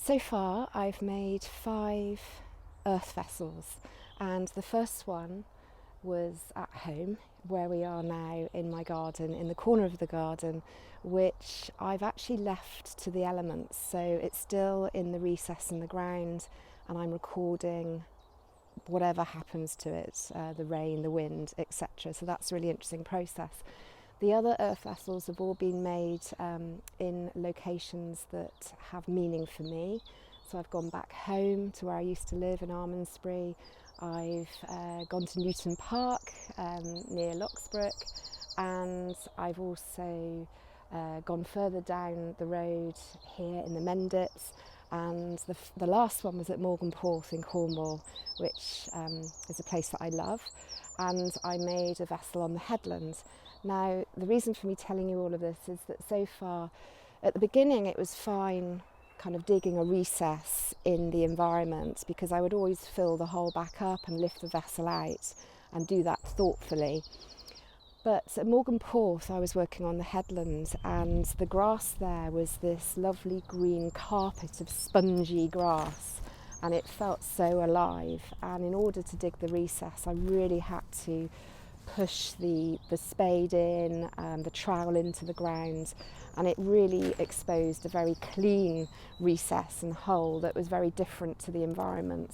So far I've made 5 earth vessels, and the first one was at home, where we are now in my garden, in the corner of the garden, which I've actually left to the elements. So it's still in the recess in the ground, and I'm recording whatever happens to it, the rain, the wind, etc. So that's a really interesting process. The other earth vessels have all been made in locations that have meaning for me. So I've gone back home to where I used to live in Almondsbury. I've gone to Newton Park near Locksbrook, and I've also gone further down the road here in the Mendips, and the last one was at Morganporth in Cornwall, which is a place that I love, and I made a vessel on the headland. Now, the reason for me telling you all of this is that so far, at the beginning it was fine kind of digging a recess in the environment, because I would always fill the hole back up and lift the vessel out and do that thoughtfully. But at Morganporth I was working on the headland, and the grass there was this lovely green carpet of spongy grass, and it felt so alive. And in order to dig the recess, I really had to push the spade in, the trowel into the ground, and it really exposed a very clean recess and hole that was very different to the environment.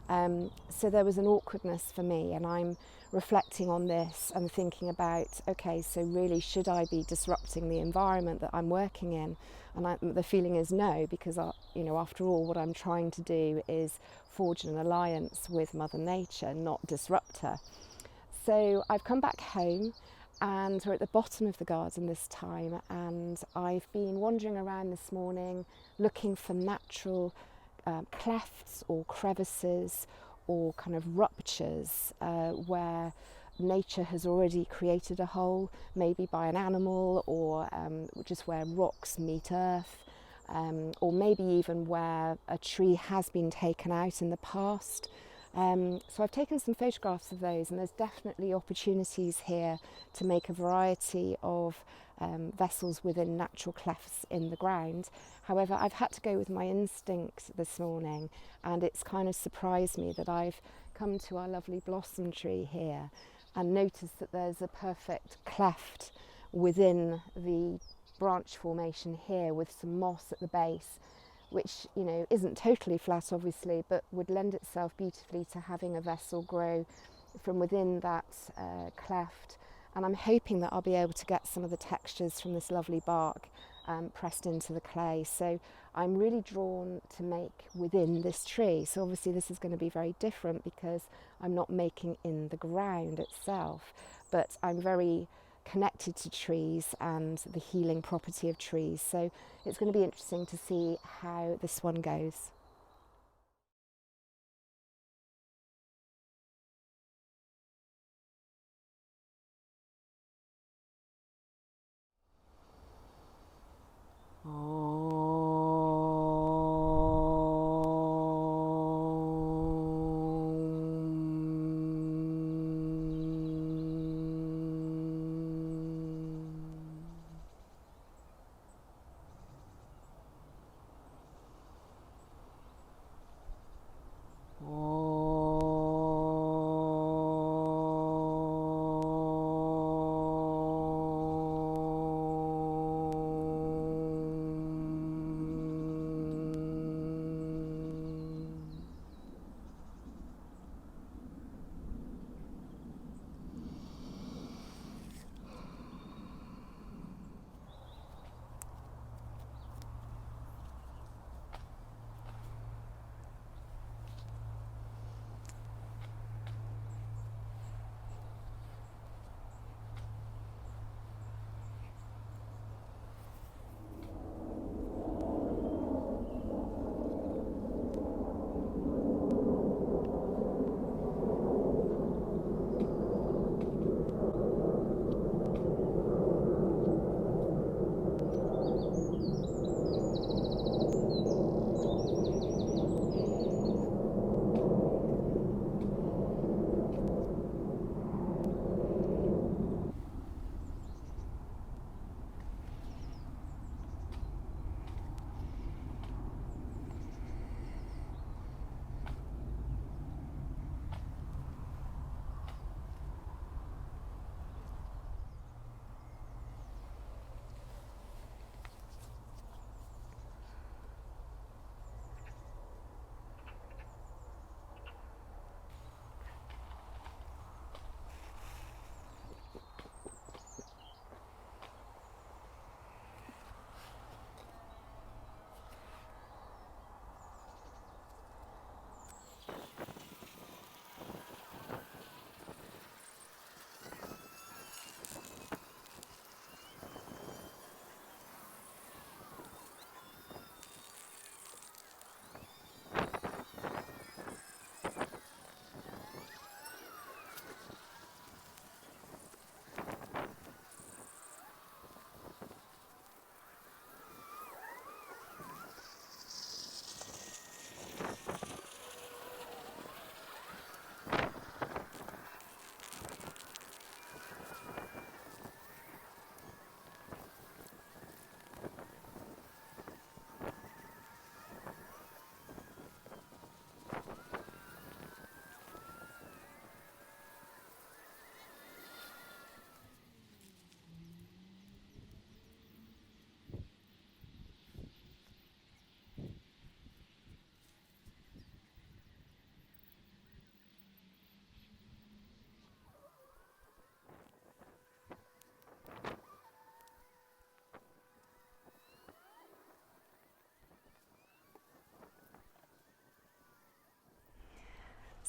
So there was an awkwardness for me, and I'm reflecting on this and thinking about, okay, so really should I be disrupting the environment that I'm working in? And the feeling is no, because after all, what I'm trying to do is forge an alliance with Mother Nature, not disrupt her. So I've come back home, and we're at the bottom of the garden this time, and I've been wandering around this morning looking for natural clefts or crevices or kind of ruptures where nature has already created a hole, maybe by an animal, or just where rocks meet earth, or maybe even where a tree has been taken out in the past. So I've taken some photographs of those, and there's definitely opportunities here to make a variety of vessels within natural clefts in the ground. However, I've had to go with my instinct this morning, and it's kind of surprised me that I've come to our lovely blossom tree here and noticed that there's a perfect cleft within the branch formation here with some moss at the base, which isn't totally flat obviously, but would lend itself beautifully to having a vessel grow from within that cleft. And I'm hoping that I'll be able to get some of the textures from this lovely bark pressed into the clay. So I'm really drawn to make within this tree. So obviously this is going to be very different because I'm not making in the ground itself, but I'm very connected to trees and the healing property of trees. So it's going to be interesting to see how this one goes.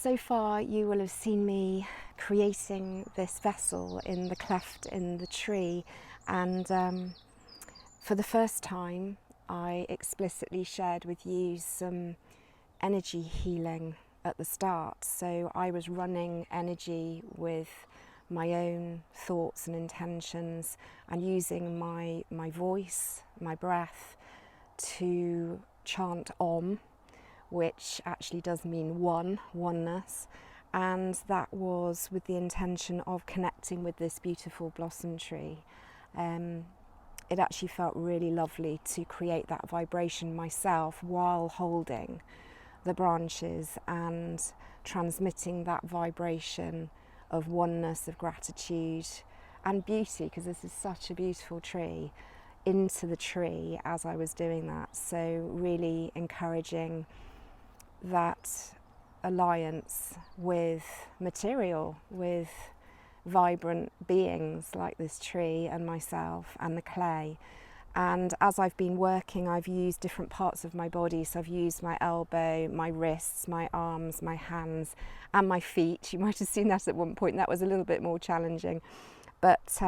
So far you will have seen me creating this vessel in the cleft in the tree, and for the first time I explicitly shared with you some energy healing at the start. So I was running energy with my own thoughts and intentions and using my voice, my breath, to chant Om, which actually does mean oneness, and that was with the intention of connecting with this beautiful blossom tree. It actually felt really lovely to create that vibration myself while holding the branches and transmitting that vibration of oneness, of gratitude and beauty, because this is such a beautiful tree, into the tree as I was doing that. So really encouraging that alliance with material, with vibrant beings like this tree and myself and the clay. And as I've been working, I've used different parts of my body. So I've used my elbow, my wrists, my arms, my hands and my feet. You might have seen that at one point. That was a little bit more challenging. But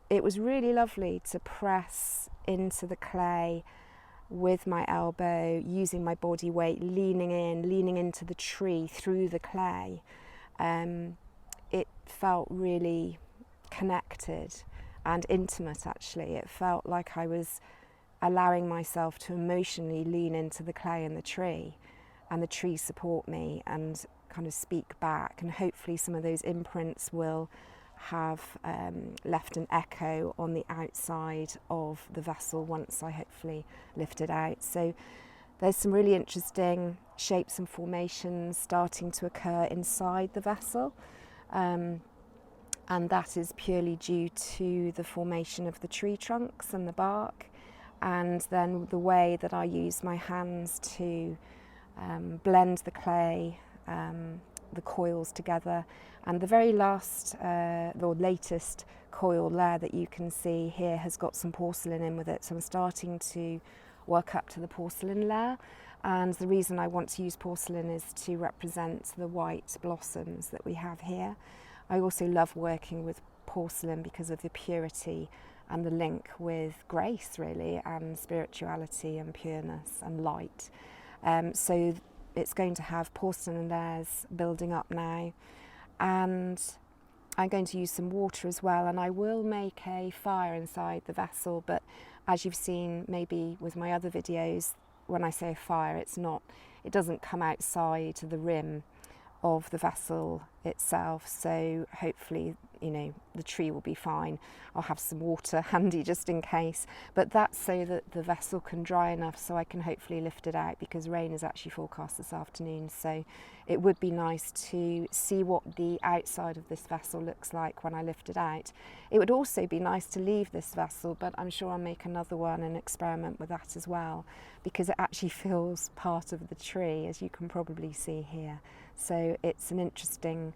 it was really lovely to press into the clay with my elbow, using my body weight, leaning into the tree through the clay. It felt really connected and intimate, actually. It felt like I was allowing myself to emotionally lean into the clay and the tree support me and kind of speak back, and hopefully some of those imprints will have left an echo on the outside of the vessel once I hopefully lift it out. So there's some really interesting shapes and formations starting to occur inside the vessel, and that is purely due to the formation of the tree trunks and the bark, and then the way that I use my hands to blend the clay, the coils together. And the very last or latest coil there that you can see here has got some porcelain in with it, so I'm starting to work up to the porcelain layer. And the reason I want to use porcelain is to represent the white blossoms that we have here. I also love working with porcelain because of the purity and the link with grace, really, and spirituality and pureness and light. So it's going to have porcelain layers building up now, and I'm going to use some water as well, and I will make a fire inside the vessel. But as you've seen maybe with my other videos, when I say fire, it doesn't come outside the rim of the vessel itself, so hopefully, you know, the tree will be fine. I'll have some water handy just in case, but that's so that the vessel can dry enough so I can hopefully lift it out, because rain is actually forecast this afternoon. So it would be nice to see what the outside of this vessel looks like when I lift it out. It would also be nice to leave this vessel, but I'm sure I'll make another one and experiment with that as well, because it actually feels part of the tree, as you can probably see here. So it's an interesting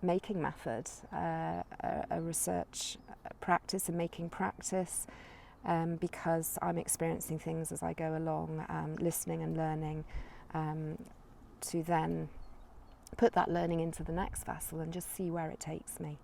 making method, a research practice, a making practice, because I'm experiencing things as I go along, listening and learning, to then put that learning into the next vessel and just see where it takes me.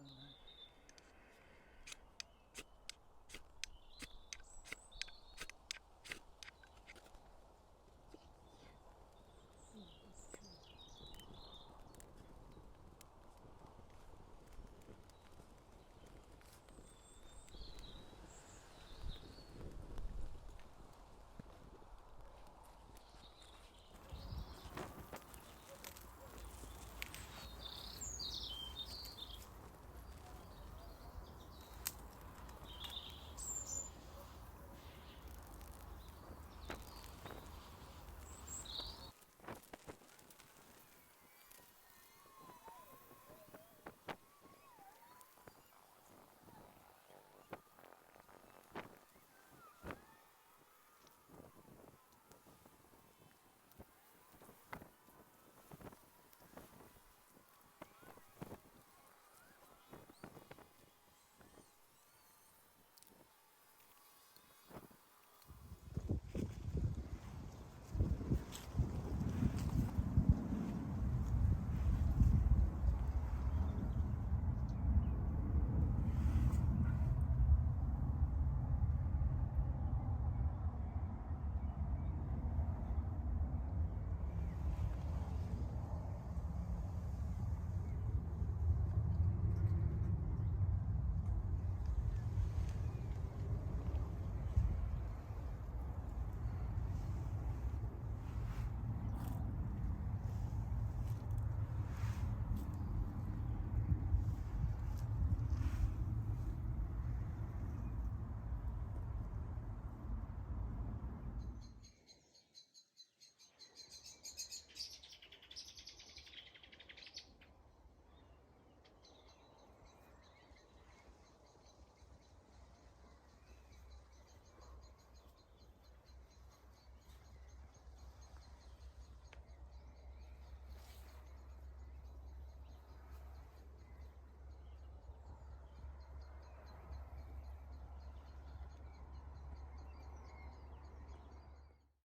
on that.